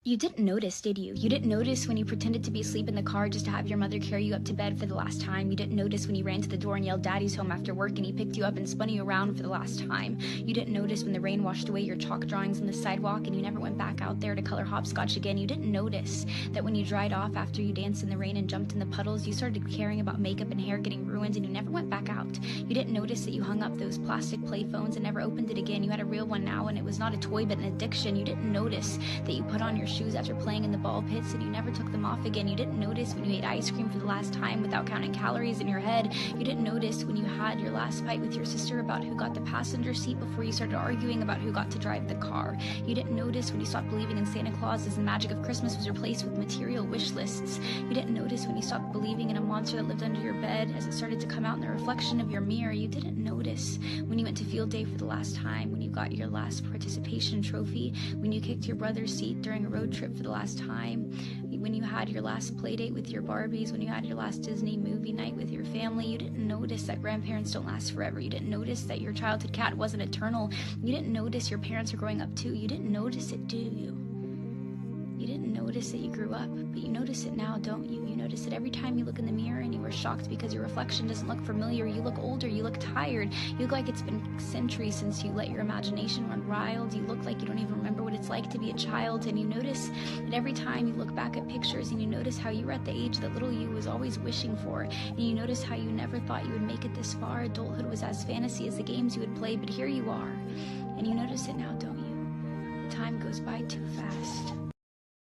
You didn't notice, did you? You didn't notice when you pretended to be asleep in the car just to have your mother carry you up to bed for the last time. You didn't notice when you ran to the door and yelled "Daddy's home" after work and he picked you up and spun you around for the last time. You didn't notice when the rain washed away your chalk drawings on the sidewalk and you never went back out there to color hopscotch again. You didn't notice that when you dried off after you danced in the rain and jumped in the puddles, you started caring about makeup and hair getting ruined and you never went back out. You didn't notice that you hung up those plastic play phones and never opened it again. You had a real one now and it was not a toy but an addiction. You didn't notice that you put on your shoes after playing in the ball pits and you never took them off again. You didn't notice when you ate ice cream for the last time without counting calories in your head. You didn't notice when you had your last fight with your sister about who got the passenger seat before you started arguing about who got to drive the car. You didn't notice when you stopped believing in Santa Claus as the magic of Christmas was replaced with material wish lists. You didn't notice when you stopped believing in a monster that lived under your bed as it started to come out in the reflection of your mirror. You didn't notice when you went to field day for the last time, when you got your last participation trophy, when you kicked your brother's seat during a road trip for the last time, when you had your last play date with your Barbies, when you had your last Disney movie night with your family. You didn't notice that grandparents don't last forever. You didn't notice that your childhood cat wasn't eternal. You didn't notice your parents are growing up too. You didn't notice it, do you? You didn't notice that you grew up, but you notice it now, don't you? You notice it every time you look in the mirror and you are shocked because your reflection doesn't look familiar. You look older, you look tired, you look like it's been centuries since you let your imagination run wild. You look like you don't even remember what it's like to be a child, and you notice that every time you look back at pictures and you notice how you were at the age that little you was always wishing for, and you notice how you never thought you would make it this far. Adulthood was as fantasy as the games you would play, but here you are, and you notice it now, don't you? The time goes by too fast.